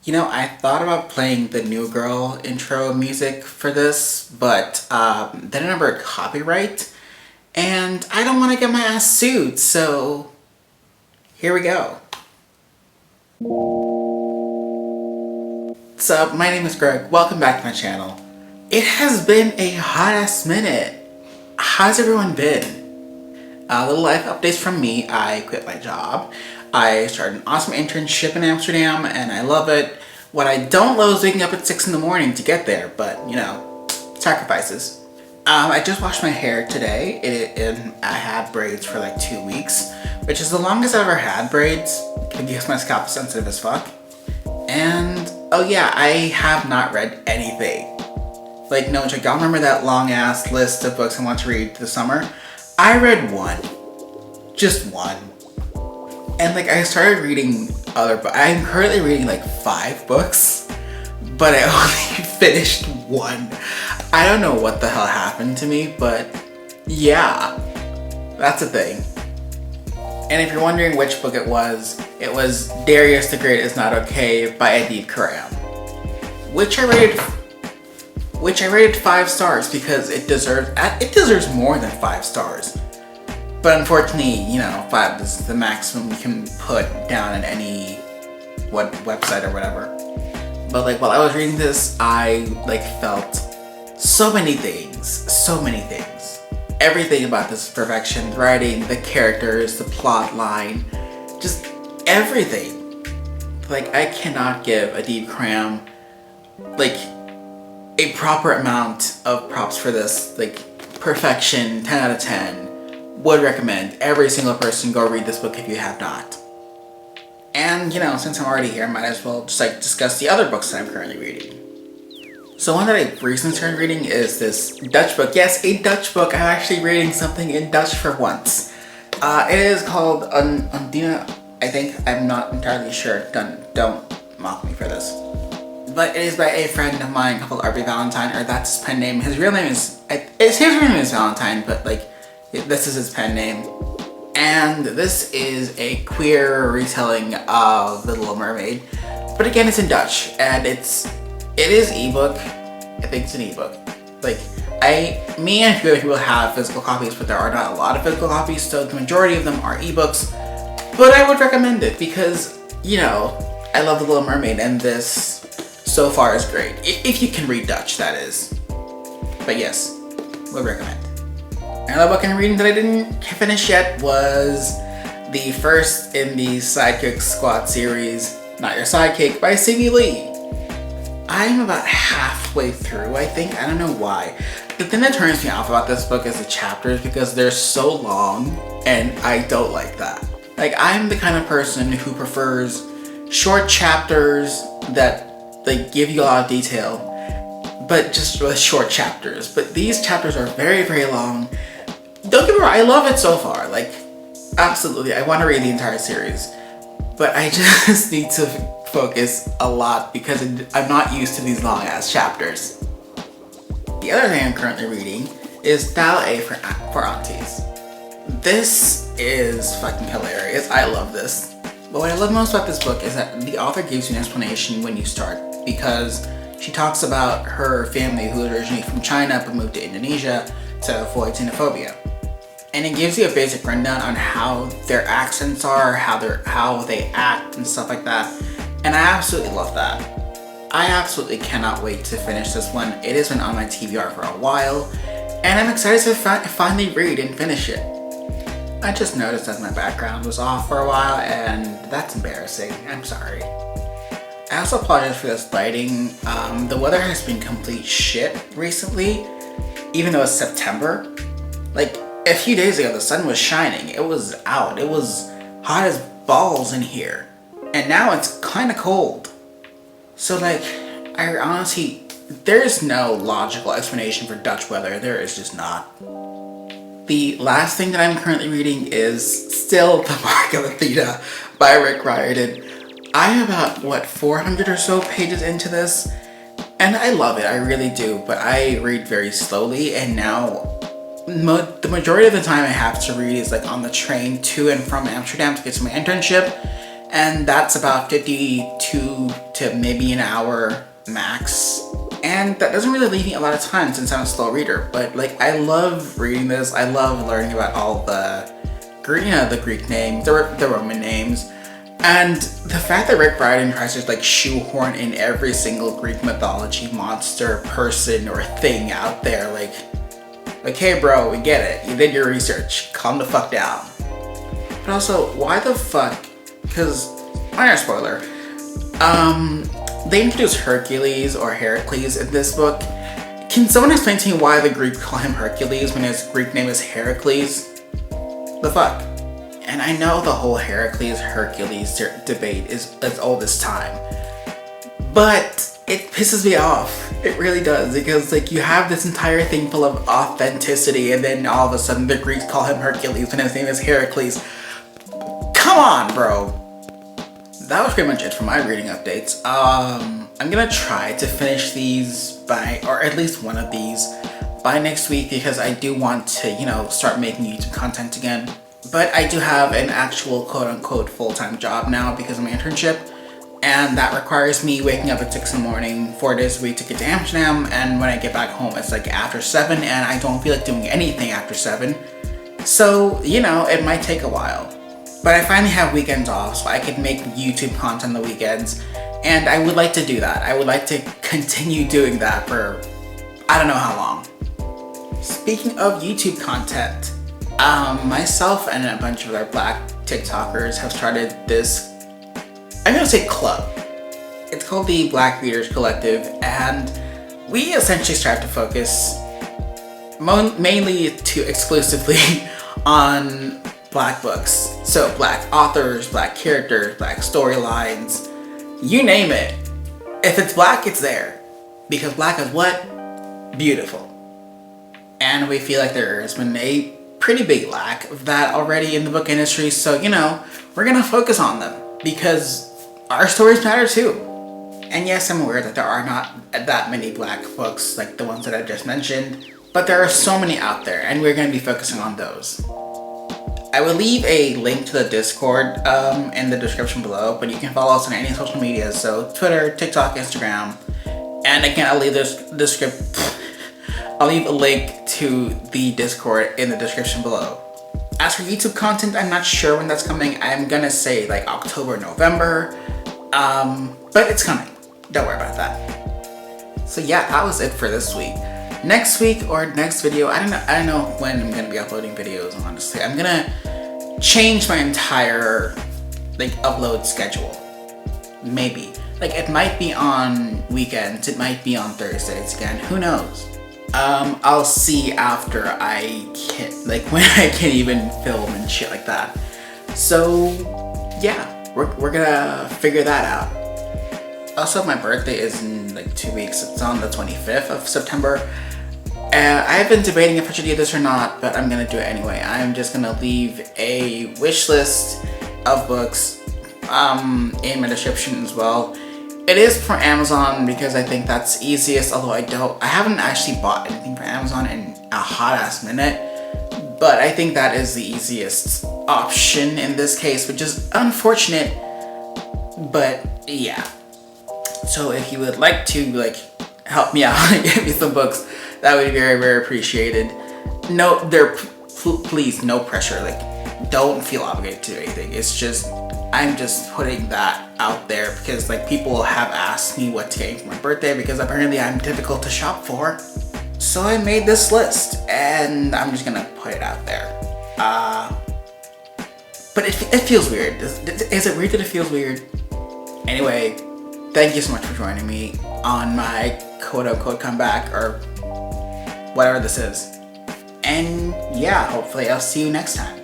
I thought about playing the New Girl intro music for this, but then I remembered copyright, and I don't want to get my ass sued, so here we go. What's up? My name is Greg. Welcome back to my channel. It has been a hot ass minute. How's everyone been? Little life updates from me. I quit my job. I started an awesome internship in Amsterdam and I love it. What I don't love is waking up at 6 in the morning to get there, but sacrifices. I just washed my hair today and I had braids for like 2 weeks, which is the longest I've ever had braids because my scalp is sensitive as fuck. And oh yeah, I have not read anything. Like no joke, y'all remember that long ass list of books I want to read this summer? I read one. Just one. And like I started reading other books. I'm currently reading like 5 books, but I only finished one. I don't know what the hell happened to me, but yeah, that's a thing. And if you're wondering which book it was Darius the Great Is Not Okay by Adib Khorram, which I rated 5 stars because it deserves more than 5 stars. But unfortunately, 5 is the maximum you can put down on any website or whatever. But like while I was reading this, I felt so many things. Everything about this is perfection. The writing, the characters, the plot line, just everything. Like I cannot give Adib Khorram a proper amount of props for this. Perfection, 10 out of 10. Would recommend every single person go read this book if you have not. And since I'm already here, I might as well just discuss the other books that I'm currently reading. So one that I recently started reading is this Dutch book. Yes, a Dutch book. I'm actually reading something in Dutch for once. It is called Undina, I think. I'm not entirely sure. Don't mock me for this. But it is by a friend of mine called R.B. Valentine, or that's his pen name. His real name is Valentine, but this is his pen name. And this is a queer retelling of The Little Mermaid. But again, it's in Dutch, and it is ebook. I think it's an ebook. Me and a few other people have physical copies, but there are not a lot of physical copies, so the majority of them are ebooks. But I would recommend it because, I love The Little Mermaid, and this so far is great. If you can read Dutch, that is. But yes, would recommend. Another book I'm reading that I didn't finish yet was the first in the Sidekick Squad series, Not Your Sidekick by C.V. Lee. I'm about halfway through, I think. I don't know why. The thing that turns me off about this book is the chapters because they're so long and I don't like that. I'm the kind of person who prefers short chapters that give you a lot of detail, but just with short chapters. But these chapters are very, very long. Don't get me wrong, I love it so far. Absolutely, I want to read the entire series. But I just need to focus a lot because I'm not used to these long ass chapters. The other thing I'm currently reading is Ballet for Aunties. This is fucking hilarious. I love this. But what I love most about this book is that the author gives you an explanation when you start, because she talks about her family who is originally from China but moved to Indonesia to avoid xenophobia. And it gives you a basic rundown on how their accents are, how they act and stuff like that. And I absolutely love that. I absolutely cannot wait to finish this one. It has been on my TBR for a while, and I'm excited to finally read and finish it. I just noticed that my background was off for a while, and that's embarrassing. I'm sorry. I also apologize for this lighting. The weather has been complete shit recently, even though it's September. A few days ago, the sun was shining. It was out. It was hot as balls in here. And now it's kind of cold. So I honestly, there's no logical explanation for Dutch weather. There is just not. The last thing that I'm currently reading is still The Mark of Athena by Rick Riordan. I'm about, 400 or so pages into this. And I love it. I really do. But I read very slowly, and now the majority of the time I have to read is on the train to and from Amsterdam to get to my internship, and that's about 52 to maybe an hour max. And that doesn't really leave me a lot of time since I'm a slow reader, but like I love reading this. I love learning about all the Greek names, the Roman names, and the fact that Rick Riordan tries to like shoehorn in every single Greek mythology monster, person, or thing out there. Like, hey bro, we get it. You did your research. Calm the fuck down. But also, why the fuck? Because, minor spoiler, they introduce Hercules or Heracles in this book. Can someone explain to me why the Greeks call him Hercules when his Greek name is Heracles? The fuck? And I know the whole Hercules debate is as old as time, but it pisses me off. It really does, because like you have this entire thing full of authenticity, and then all of a sudden the Greeks call him Hercules when his name is Heracles. Come on, bro. That was pretty much it for my reading updates. I'm gonna try to finish these or at least one of these by next week, because I do want to, start making YouTube content again. But I do have an actual quote-unquote full-time job now because of my internship, and that requires me waking up at 6 in the morning 4 days a week to get to Amsterdam, and when I get back home it's like after 7, and I don't feel like doing anything after 7. So, it might take a while. But I finally have weekends off, so I can make YouTube content on the weekends, and I would like to do that. I would like to continue doing that for I don't know how long. Speaking of YouTube content, myself and a bunch of other Black TikTokers have started this, I'm gonna say club. It's called the Black Readers Collective, and we essentially start to focus mainly to exclusively on Black books. So Black authors, Black characters, Black storylines, you name it. If it's Black, it's there. Because Black is what? Beautiful. And we feel like there has been a pretty big lack of that already in the book industry, so we're gonna focus on them because our stories matter too. And yes, I'm aware that there are not that many Black books like the ones that I just mentioned, but there are so many out there, and we're gonna be focusing on those. I will leave a link to the Discord in the description below, but you can follow us on any social media, so Twitter, TikTok, Instagram, and again, I'll leave I'll leave a link to the Discord in the description below. As for YouTube content, I'm not sure when that's coming. I'm gonna say like October, November, but it's coming. Don't worry about that. So yeah, that was it for this week. Next week or next video, I don't know when I'm gonna be uploading videos, honestly. I'm gonna change my entire upload schedule. Maybe. It might be on weekends, it might be on Thursdays again, who knows? I'll see after I can, when I can even film and shit like that. So yeah, we're gonna figure that out. Also, my birthday is in 2 weeks. It's on the 25th of September. I've been debating if I should do this or not, but I'm gonna do it anyway. I'm just gonna leave a wish list of books in my description as well. It is from Amazon because I think that's easiest, although I haven't actually bought anything from Amazon in a hot ass minute, but I think that is the easiest option in this case, which is unfortunate, but yeah. So if you would like to help me out and get me some books, that would be very, very appreciated. Please, no pressure. Don't feel obligated to do anything. It's just, I'm just putting that out there because people have asked me what to get for my birthday because apparently I'm difficult to shop for. So I made this list and I'm just gonna put it out there. But it feels weird. Is it weird that it feels weird? Anyway, thank you so much for joining me on my quote-unquote comeback or whatever this is. And yeah, hopefully I'll see you next time.